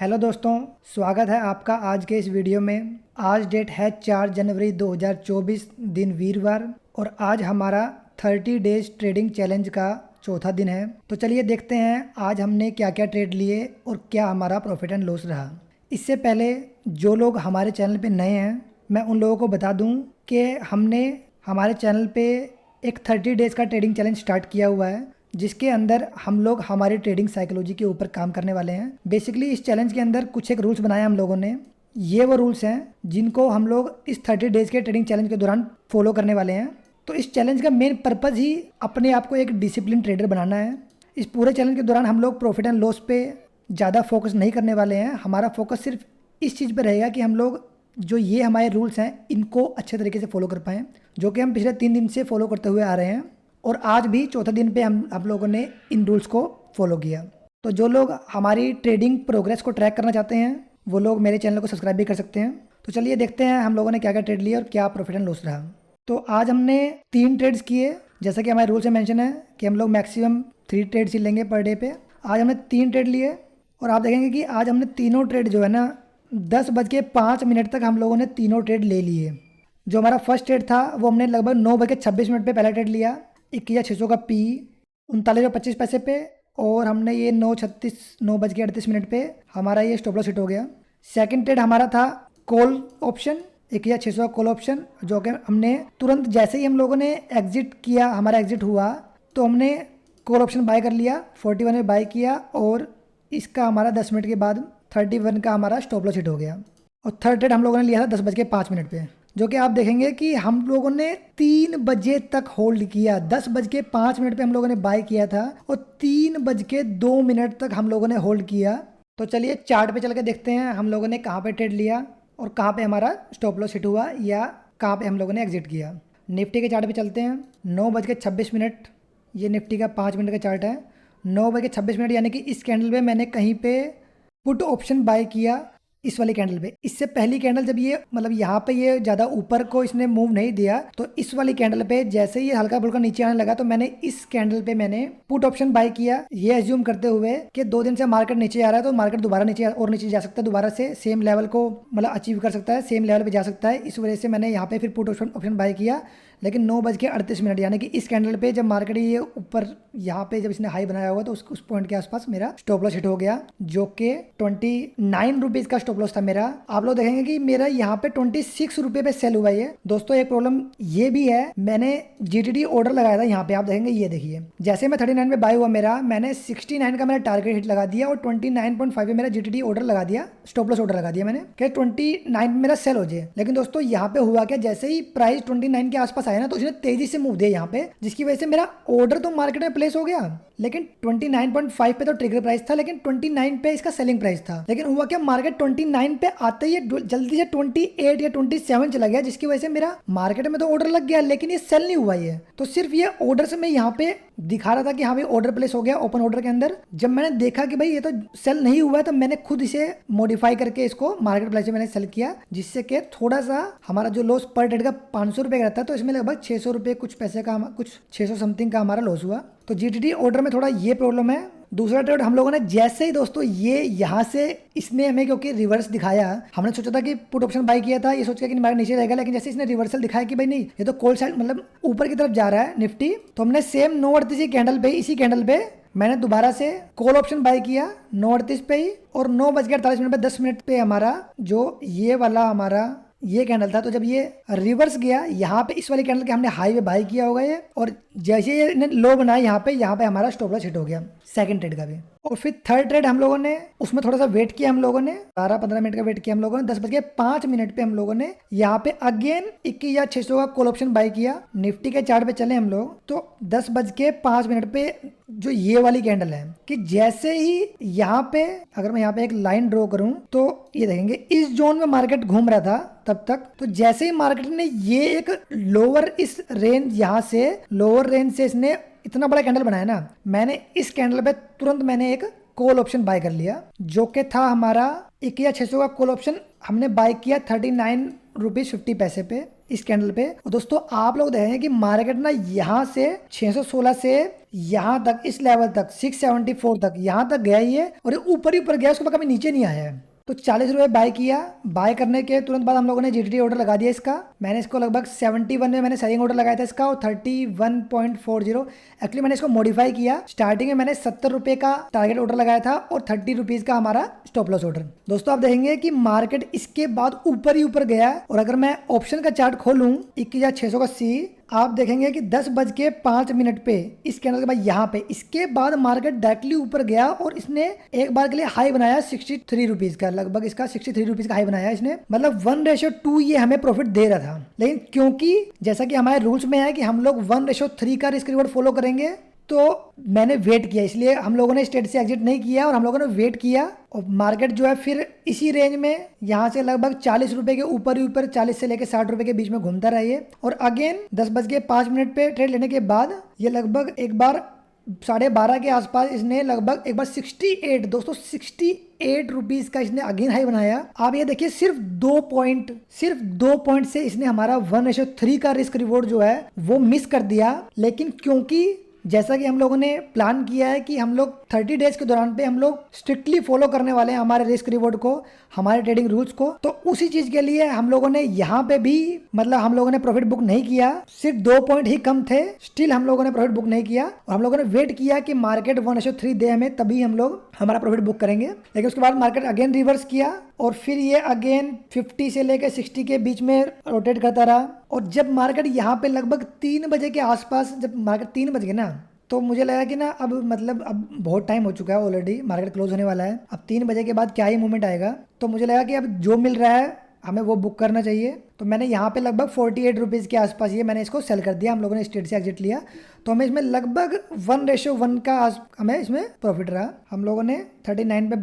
Hello दोस्तों, स्वागत है आपका आज के इस वीडियो में। आज डेट है 4 जनवरी 2024, दिन वीरवार, और आज हमारा 30 डेज ट्रेडिंग चैलेंज का चौथा दिन है। तो चलिए देखते हैं आज हमने क्या क्या ट्रेड लिए और क्या हमारा प्रॉफिट एंड लॉस रहा। इससे पहले जो लोग हमारे चैनल पे नए हैं, मैं उन लोगों को बता दूं कि हमने हमारे चैनल पे एक 30 डेज़ का ट्रेडिंग चैलेंज स्टार्ट किया हुआ है, जिसके अंदर हम लोग हमारी ट्रेडिंग साइकोलॉजी के ऊपर काम करने वाले हैं। बेसिकली इस चैलेंज के अंदर कुछ एक रूल्स बनाए हम लोगों ने। ये वो रूल्स हैं जिनको हम लोग इस 30 डेज़ के ट्रेडिंग चैलेंज के दौरान फॉलो करने वाले हैं। तो इस चैलेंज का मेन पर्पज़ ही अपने आप को एक डिसिप्लिन ट्रेडर बनाना है। इस पूरे चैलेंज के दौरान हम लोग प्रॉफिट एंड लॉस पे ज़्यादा फोकस नहीं करने वाले हैं। हमारा फोकस सिर्फ इस चीज़ पर रहेगा कि हम लोग जो ये हमारे रूल्स हैं इनको अच्छे तरीके से फॉलो कर पाएँ, जो कि हम पिछले 3 दिन से फॉलो करते हुए आ रहे हैं। और आज भी चौथे दिन पे हम लोगों ने इन रूल्स को फॉलो किया। तो जो लोग हमारी ट्रेडिंग प्रोग्रेस को ट्रैक करना चाहते हैं वो लोग मेरे चैनल को सब्सक्राइब भी कर सकते हैं। तो चलिए देखते हैं हम लोगों ने क्या क्या ट्रेड लिया और क्या प्रॉफिट एंड लॉस रहा। तो आज हमने 3 ट्रेड्स किए, जैसा कि हमारे रूल्स में मेंशन है कि हम लोग मैक्सिमम 3 ट्रेड्स ही लेंगे पर डे पे। आज हमने 3 ट्रेड लिए और आप देखेंगे कि आज हमने तीनों ट्रेड जो है ना 10:05 तक हम लोगों ने तीनों ट्रेड ले लिए। जो हमारा फर्स्ट ट्रेड था वो हमने लगभग 9:26 पे पहला ट्रेड लिया 21,600 का पी 39.25 पे, और हमने ये 9:38 पे हमारा ये स्टॉप लॉस हिट हो गया। सेकंड ट्रेड हमारा था कॉल ऑप्शन 21,600 का कॉल ऑप्शन, जो कि हमने तुरंत जैसे ही हम लोगों ने एग्जिट किया, हमारा एग्जिट हुआ तो हमने कॉल ऑप्शन बाय कर लिया, 41 में बाय किया, और इसका हमारा 10 मिनट के बाद 31 का हमारा स्टॉप लॉस हिट हो गया। और थर्ड ट्रेड हम लोगों ने लिया था 10:05 पे, जो कि आप देखेंगे कि हम लोगों ने 3 बजे तक होल्ड किया। 10:05 पे हम लोगों ने बाय किया था और 3:02 तक हम लोगों ने होल्ड किया। तो चलिए चार्ट पे चल के देखते हैं हम लोगों ने कहाँ पे ट्रेड लिया और कहाँ पे हमारा स्टॉप लॉस हिट हुआ या कहाँ पे हम लोगों ने एग्जिट किया। निफ्टी के चार्ट पे चलते हैं। 9:26, ये निफ्टी का 5 मिनट का चार्ट है। 9:26 यानी कि इस कैंडल पे मैंने कहीं पे पुट ऑप्शन बाय किया, इस वाली कैंडल पे। इससे पहली कैंडल जब ये मतलब यहाँ पे ये ज़्यादा ऊपर को इसने मूव नहीं दिया, तो इस वाली कैंडल पे जैसे ही ये हल्का फुल्का नीचे आने लगा तो मैंने इस कैंडल पे मैंने पुट ऑप्शन बाय किया, ये एज्यूम करते हुए कि 2 दिन से मार्केट नीचे आ रहा है तो मार्केट दोबारा नीचे और नीचे जा सकता है, दोबारा से सेम लेवल को मतलब अचीव कर सकता है, सेम लेवल पे जा सकता है। इस वजह से मैंने यहाँ पे फिर पुट ऑप्शन बाय किया। लेकिन 9:38 यानी कि इस कैंडल पे जब मार्केट ये ऊपर यहाँ पे जब इसने हाई बनाया हुआ तो उस पॉइंट के आसपास मेरा स्टॉप लॉस हिट हो गया, जो कि 29 रुपीज़ का स्टॉप लॉस था मेरा। आप लोग देखेंगे कि मेरा यहाँ पे 26 रुपये पे सेल हुआ है। दोस्तों एक प्रॉब्लम ये भी है, मैंने जीटीडी ऑर्डर लगाया था यहाँ पे, आप देखेंगे ये देखिए जैसे मैं 39 पे बाय हुआ मेरा, मैंने 69 का मेरा टारगेट हिट लगा दिया और 29.5 पे मेरा जीटीडी ऑर्डर लगा दिया, स्टॉप लॉस ऑर्डर लगा दिया मैंने कि 29 मेरा सेल हो जाए। लेकिन दोस्तों यहाँ पे हुआ क्या, जैसे ही प्राइस 29 के आसपास आया ना तो उसने तेजी से मूव दिया यहाँ पे, जिसकी वजह से मेरा ऑर्डर तो मार्केट में प्लेस हो गया, लेकिन 29.5 पे तो ट्रिगर प्राइस था, लेकिन 29 पे इसका सेलिंग प्राइस था। लेकिन हुआ क्या, मार्केट 29 पे आते ही जल्दी से 28 या 27 चला गया, जिसकी वजह से मेरा मार्केट में तो ऑर्डर लग गया लेकिन ये सेल नहीं हुआ। ये तो सिर्फ ये ऑर्डर से मैं यहाँ पे दिखा रहा था कि हाँ भाई ऑर्डर प्लेस हो गया ओपन ऑर्डर के अंदर। जब मैंने देखा कि भाई ये तो सेल नहीं हुआ है तो मैंने खुद इसे मॉडिफाई करके इसको मार्केट प्लेस में मैंने सेल किया, जिससे कि थोड़ा सा हमारा जो लॉस पर ट्रेड का 500 रुपये का रहता है तो इसमें लगभग 600 रुपये कुछ पैसे का, कुछ 600 समथिंग का हमारा लॉस हुआ। तो जीटीडी ऑर्डर में थोड़ा ये प्रॉब्लम है। दूसरा ट्रेड हम लोगों ने जैसे ही दोस्तों ये यहाँ से इसने हमें क्योंकि रिवर्स दिखाया, हमने सोचा था कि पुट ऑप्शन बाय किया था, ये सोच के कि मार्केट नीचे रहेगा, लेकिन जैसे इसने रिवर्सल दिखाया कि भाई नहीं ये तो कॉल साइड मतलब ऊपर की तरफ जा रहा है निफ्टी, तो हमने सेम 9:38 कैंडल पे, इसी कैंडल पे मैंने दोबारा से कॉल ऑप्शन बाय किया 9:38 पे ही, और 9:48 पे 10 मिनट पे हमारा जो ये वाला हमारा ये कैंडल था, तो जब ये रिवर्स गया यहाँ पे इस वाली कैंडल के हमने हाई पे बाय किया होगा ये, और जैसे ये लो बनाया यहाँ पे हमारा स्टॉप लॉस हिट हो गया सेकंड ट्रेड का भी। और फिर थर्ड ट्रेड हम लोगों ने उसमें थोड़ा सा वेट किया, हम लोगों ने 12-15 मिनट का वेट किया हम लोगों ने। 10:05 पे हम लोगों ने यहाँ पे अगेन 21,600 का कॉल ऑप्शन बाय किया। निफ्टी के चार्ट पे चले हम लोग तो 10:05 पे जो ये वाली कैंडल है कि जैसे ही यहाँ पे अगर मैं यहाँ पे एक लाइन ड्रॉ करूं तो ये देखेंगे इस जोन में मार्केट घूम रहा था तब तक, तो जैसे ही मार्केट ने ये एक लोअर इस रेंज यहाँ से लोअर रेंज से इसने इतना बड़ा कैंडल बनाया ना, मैंने इस कैंडल पे तुरंत मैंने एक कॉल ऑप्शन बाय कर लिया, जो कि था हमारा 21,600 का कॉल ऑप्शन हमने बाय किया 39 रुपीज़ 50 पैसे पे इस कैंडल पे। और दोस्तों आप लोग देखेंगे कि मार्केट ना यहाँ से 616 से यहाँ तक, इस लेवल तक 674 तक यहाँ तक गया ही है, और ऊपर ही ऊपर गया, उसके बाद कभी नीचे नहीं आया है। तो 40 रुपये बाय किया। बाय करने के तुरंत बाद हम लोगों ने जीटीडी ऑर्डर लगा दिया इसका। मैंने इसको लगभग 71 में मैंने सेलिंग ऑर्डर लगाया था इसका, और 31.40 एक्चुअली मैंने इसको मॉडिफाई किया। स्टार्टिंग में मैंने 70 रुपये का टारगेट ऑर्डर लगाया था और 30 रुपीज़ का हमारा स्टॉप लॉस ऑर्डर। दोस्तों आप देखेंगे कि मार्केट इसके बाद ऊपर ही ऊपर गया, और अगर मैं ऑप्शन का चार्ट खोलूँ 21,600 का सी, आप देखेंगे कि 10:05 पे इस कैंडल के बाद यहाँ पे इसके बाद मार्केट डायरेक्टली ऊपर गया, और इसने एक बार के लिए हाई बनाया 63 रुपीज का, लगभग इसका 63 रुपीज का हाई बनाया इसने। मतलब 1:2 ये हमें प्रॉफिट दे रहा था, लेकिन क्योंकि जैसा कि हमारे रूल्स में है कि हम लोग 1:3 का रिस्क रिवॉर्ड फॉलो करेंगे, तो मैंने वेट किया, इसलिए हम लोगों ने स्ट्रेट से एग्जिट नहीं किया और हम लोगों ने वेट किया। और मार्केट जो है फिर इसी रेंज में यहाँ से लगभग 40 रुपए के ऊपर ही ऊपर 40 से लेकर 60 रुपए के बीच में घूमता रहा ये। और अगेन 10:05 पे ट्रेड लेने के बाद ये लगभग एक बार 12:30 के आसपास इसने लगभग एक बार 68, दोस्तों 68 रुपीज का इसने अगेन हाई बनाया। आप ये देखिए सिर्फ 2 पॉइंट से इसने हमारा 1:3 का रिस्क रिवॉर्ड जो है वो मिस कर दिया। लेकिन क्योंकि जैसा कि हम लोगों ने प्लान किया है कि हम लोग 30 डेज के दौरान पे हम लोग स्ट्रिक्टली फॉलो करने वाले हैं हमारे रिस्क रिवॉर्ड को, हमारे ट्रेडिंग रूल्स को, तो उसी चीज के लिए हम लोगों ने यहाँ पे भी मतलब हम लोगों ने प्रॉफिट बुक नहीं किया। सिर्फ 2 पॉइंट ही कम थे, स्टिल हम लोगों ने प्रॉफिट बुक नहीं किया, और हम लोगों ने वेट किया कि मार्केट 1:3 दे हमें, तभी हम लोग हमारा प्रॉफिट बुक करेंगे। लेकिन उसके बाद मार्केट अगेन रिवर्स किया, और फिर ये अगेन 50 से लेकर 60 के बीच में रोटेट करता रहा। और जब मार्केट यहाँ पे लगभग 3 बजे के आसपास, जब मार्केट 3 बज गए ना, तो मुझे लगा कि ना अब मतलब अब बहुत टाइम हो चुका है, ऑलरेडी मार्केट क्लोज होने वाला है, अब 3 बजे के बाद क्या ही मूवमेंट आएगा। तो मुझे लगा कि अब जो मिल रहा है हमें वो बुक करना चाहिए। तो मैंने यहाँ पे लगभग 48 रुपीज़ के आसपास ये मैंने इसको सेल कर दिया। हम लोगों ने स्ट्रेट से एग्जिट लिया, तो हमें इसमें लगभग 1:1 का हमें इसमें प्रॉफिट रहा। हम लोगों ने 39 पे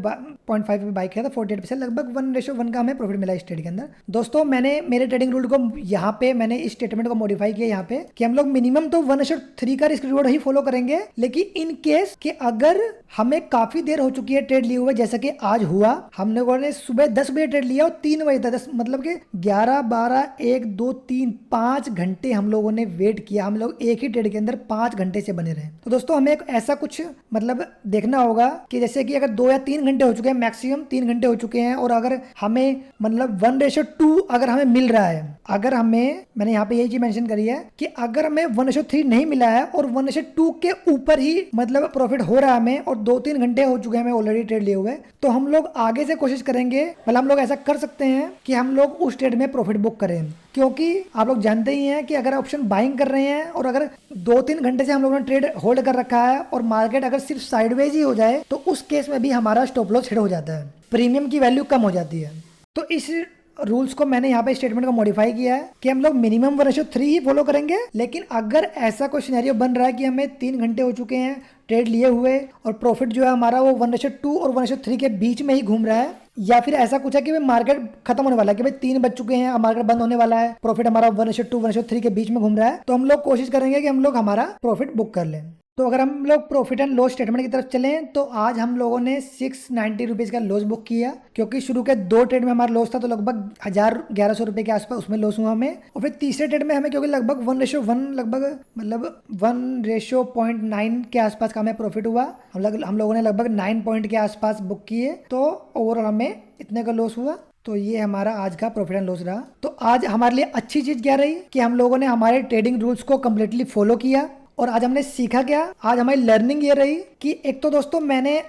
0.5 पे बाई किया था, 48 से लगभग 1:1 का हमें प्रॉफिट मिला इस ट्रेड के अंदर। दोस्तों मैंने मेरे ट्रेडिंग रूल को यहाँ पे मैंने इस स्टेटमेंट को मॉडिफाई किया यहाँ पे कि हम लोग मिनिमम तो 1:3 का रिस्क रिवॉर्ड ही फॉलो करेंगे, लेकिन इन केस कि अगर हमें काफी देर हो चुकी है ट्रेड लिए हुए, जैसा कि आज हुआ, हम लोगों ने सुबह 10 बजे ट्रेड लिया और 3 बजे तक, मतलब कि 11, 12, 1, 2, 3, 5 घंटे हम लोगों ने वेट किया। हम लोग एक ही ट्रेड के अंदर 5 घंटे से बने रहे। तो दोस्तों हमें एक ऐसा कुछ मतलब देखना होगा कि जैसे कि अगर 2 या 3 घंटे हो चुके हैं, मैक्सिमम 3 घंटे हो चुके हैं, और अगर हमें मतलब 1:2 अगर हमें मिल रहा है, अगर हमें, मैंने यहाँ पे यही चीज मेंशन करी है कि अगर हमें 1:3 नहीं मिला है और 1:2 के ऊपर ही मतलब प्रॉफिट हो रहा है हमें, और 2-3 घंटे हो चुके हैं हमें ऑलरेडी ट्रेड लिए हुए, तो हम लोग आगे से कोशिश करेंगे, मतलब हम लोग ऐसा कर सकते हैं कि हम लोग उस ट्रेड में प्रॉफिट बुक करें। क्योंकि आप लोग जानते ही हैं कि अगर ऑप्शन बाइंग कर रहे हैं और अगर 2-3 घंटे से हम लोगों ने ट्रेड होल्ड कर रखा है और मार्केट अगर सिर्फ साइडवेज ही हो जाए, तो उस केस में भी हमारा स्टॉप लॉस हिट हो जाता है, प्रीमियम की वैल्यू कम हो जाती है। तो इस रूल्स को मैंने यहाँ पे स्टेटमेंट को मॉडिफाई किया है कि हम लोग मिनिमम 1:3 ही फॉलो करेंगे। लेकिन अगर ऐसा कोई सिनेरियो बन रहा है कि हमें 3 घंटे हो चुके हैं ट्रेड लिए हुए और प्रॉफिट जो है हमारा वो 1:2 और 1:3 के बीच में ही घूम रहा है, या फिर ऐसा कुछ है कि भाई मार्केट खत्म होने वाला है, कि भाई 3 बज चुके हैं, अब मार्केट बंद होने वाला है, प्रॉफिट हमारा 1:2 1:3 के बीच में घूम रहा है, तो हम लोग कोशिश करेंगे कि हम लोग हमारा प्रॉफिट बुक कर लें। तो अगर हम लोग प्रॉफिट एंड लॉस स्टेटमेंट की तरफ चलें, तो आज हम लोगों ने 690 रुपीज़ का लॉस बुक किया, क्योंकि शुरू के 2 ट्रेड में हमारा लॉस था, तो लगभग 1100 रुपये के आसपास उसमें लॉस हुआ हमें। और फिर तीसरे ट्रेड में हमें क्योंकि लगभग 1:1 लगभग मतलब 1:0.9 के आसपास का हमें प्रॉफिट हुआ। हम लोगों ने लगभग 9 पॉइंट के आसपास बुक किए, तो ओवरऑल हमें इतने का लॉस हुआ। तो ये हमारा आज का प्रॉफिट एंड लॉस रहा। तो आज हमारे लिए अच्छी चीज़ क्या रही कि हम लोगों ने हमारे ट्रेडिंग रूल्स को कम्प्लीटली फॉलो किया। और आज हमने सीखा क्या, आज हमारी लर्निंग ये रही कि एक तो दोस्तों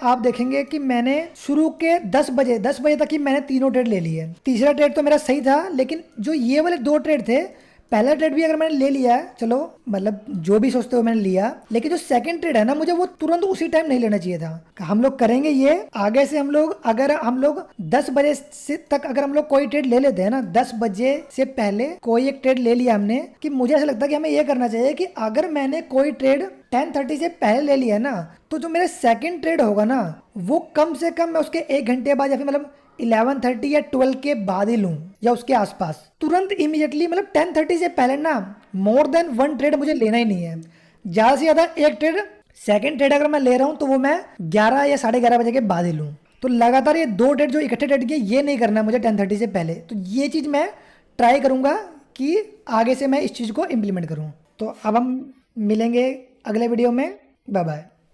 आप देखेंगे कि मैंने शुरू के 10 बजे तक ही मैंने तीनों ट्रेड ले लिए। तीसरा ट्रेड तो मेरा सही था, लेकिन जो ये वाले 2 ट्रेड थे, पहला ट्रेड भी अगर मैंने ले लिया है, चलो मतलब जो भी सोचते हो मैंने लिया, लेकिन जो सेकंड ट्रेड है ना, मुझे वो तुरंत उसी टाइम नहीं लेना चाहिए था। हम लोग करेंगे ये आगे से, हम लोग अगर हम लोग 10 बजे से तक अगर हम लोग कोई ट्रेड ले लेते हैं ना, 10 बजे से पहले कोई एक ट्रेड ले लिया हमने, कि मुझे ऐसा लगता है कि हमें ये करना चाहिए कि अगर मैंने कोई ट्रेड 10:30 से पहले ले लिया ना, तो जो मेरा सेकंड ट्रेड होगा ना, वो कम से कम मैं उसके 1 घंटे बाद या फिर मतलब 11:30 या 12 के बाद ही लूँ, या उसके आसपास, तुरंत इमीडिएटली, मतलब 10:30 से पहले ना मोर देन 1 ट्रेड मुझे लेना ही नहीं है। ज़्यादा से ज़्यादा एक ट्रेड, सेकंड ट्रेड अगर मैं ले रहा हूँ तो वो मैं 11 या 11:30 बजे के बाद ही लूँ। तो लगातार ये 2 ट्रेड जो इकट्ठे ट्रेड किए, ये नहीं करना है मुझे 10:30 से पहले। तो ये चीज़ मैं ट्राई करूँगा कि आगे से मैं इस चीज़ को इम्प्लीमेंट करूँ। तो अब हम मिलेंगे अगले वीडियो में। Bye bye.